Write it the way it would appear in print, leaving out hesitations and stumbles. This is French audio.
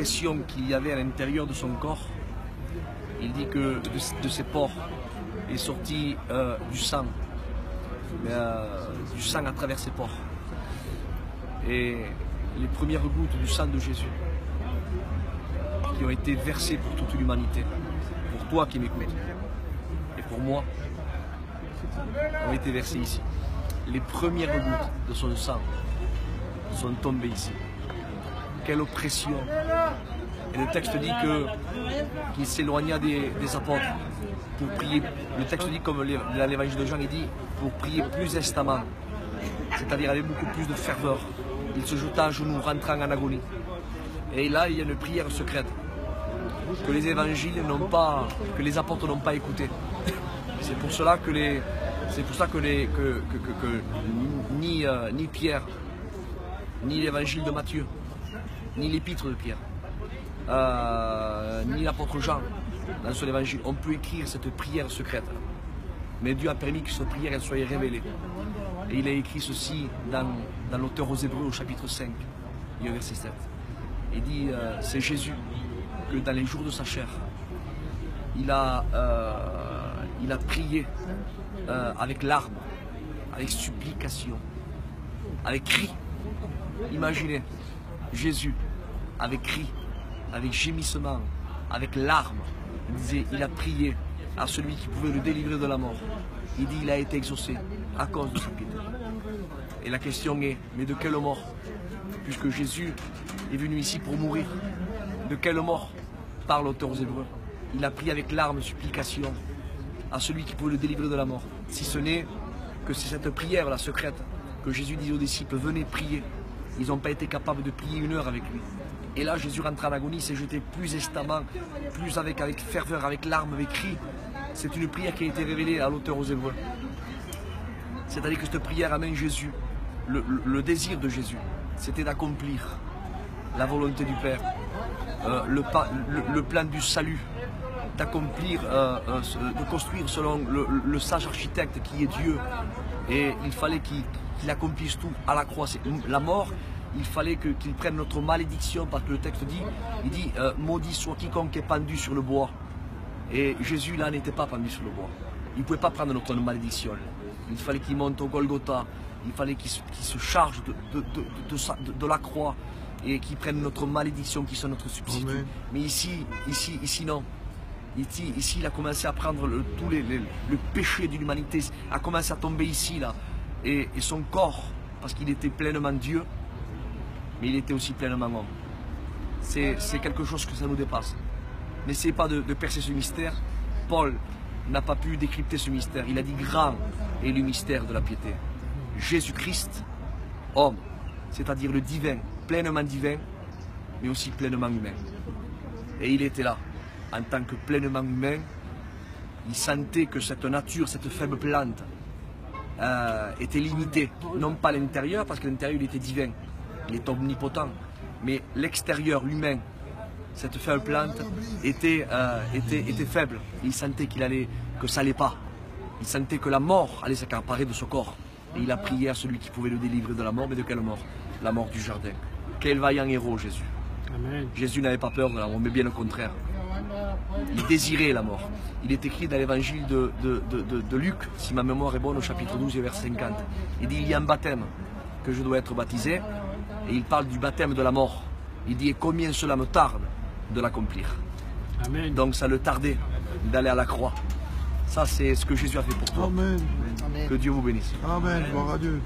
pression qu'il y avait à l'intérieur de son corps, il dit que de ses pores est sorti du sang à travers ses pores. Et les premières gouttes du sang de Jésus qui ont été versées pour toute l'humanité, pour toi qui m'écoutes, et pour moi, ont été versées ici. Les premières gouttes de son sang sont tombées ici. Quelle oppression! Et le texte dit qu'il s'éloigna des apôtres pour prier. Le texte dit, comme dans l'évangile de Jean, il dit pour prier plus instamment, c'est-à-dire avec beaucoup plus de ferveur. Il se jeta à genoux, rentrant en agonie. Et là, il y a une prière secrète que les évangiles n'ont pas, que les apôtres n'ont pas écoutée. C'est pour cela que ni Pierre, ni l'évangile de Matthieu, ni l'épître de Pierre, ni l'apôtre Jean, dans son évangile, on peut écrire cette prière secrète. Mais Dieu a permis que cette prière elle soit révélée. Et il a écrit ceci dans l'auteur aux Hébreux au chapitre 5, et au verset 7. Il dit, c'est Jésus que dans les jours de sa chair, il a prié avec larmes, avec supplication, avec cri. Imaginez, Jésus, avec cri, avec gémissement, avec larmes, il a prié à celui qui pouvait le délivrer de la mort. Il dit, il a été exaucé à cause de sa piété. Et la question est, mais de quelle mort? Puisque Jésus est venu ici pour mourir. De quelle mort parle l'auteur aux Hébreux? Il a prié avec larmes, supplication à celui qui pouvait le délivrer de la mort. Si ce n'est que c'est cette prière, la secrète, que Jésus dit aux disciples, venez prier. Ils n'ont pas été capables de prier 1 heure avec lui. Et là, Jésus rentre en agonie, s'est jeté plus instamment, plus avec ferveur, avec larmes, avec cri. C'est une prière qui a été révélée à l'auteur aux Hébreux. C'est-à-dire que cette prière amène Jésus, le désir de Jésus, c'était d'accomplir la volonté du Père, le plan du salut, d'accomplir, de construire selon le sage architecte qui est Dieu. Et il fallait qu'il accomplisse tout à la croix. La mort, il fallait qu'il prenne notre malédiction, parce que le texte dit, maudit soit quiconque est pendu sur le bois. Et Jésus là n'était pas pendu sur le bois. Il ne pouvait pas prendre notre malédiction. Il fallait qu'il monte au Golgotha. Il fallait qu'il se charge de la croix et qu'il prenne notre malédiction qui sont notre substitut. Amen. Mais ici non. Ici, il a commencé à prendre le péché de l'humanité, a commencé à tomber ici là. Et son corps, parce qu'il était pleinement Dieu, mais il était aussi pleinement homme. C'est quelque chose que ça nous dépasse. N'essayez pas de percer ce mystère. Paul n'a pas pu décrypter ce mystère. Il a dit grand est le mystère de la piété. Jésus-Christ, homme, c'est-à-dire le divin, pleinement divin, mais aussi pleinement humain. Et il était là, en tant que pleinement humain. Il sentait que cette nature, cette faible plante, était limitée, non pas à l'intérieur, parce que l'intérieur il était divin, il est omnipotent, mais l'extérieur, l'humain, cette faible plante était faible. Il sentait que ça n'allait pas. Il sentait que la mort allait s'accaparer de ce corps. Et il a prié à celui qui pouvait le délivrer de la mort. Mais de quelle mort? La mort du jardin. Quel vaillant héros, Jésus. Amen. Jésus n'avait pas peur de la mort, mais bien le contraire. Il désirait la mort. Il est écrit dans l'évangile de Luc, si ma mémoire est bonne, au chapitre 12 et verset 50. Il dit, il y a un baptême que je dois être baptisé. Et il parle du baptême de la mort. Il dit, et combien cela me tarde de l'accomplir. Donc ça le tardait d'aller à la croix. Ça c'est ce que Jésus a fait pour toi. Amen. Que Dieu vous bénisse. Amen. Gloire à Dieu.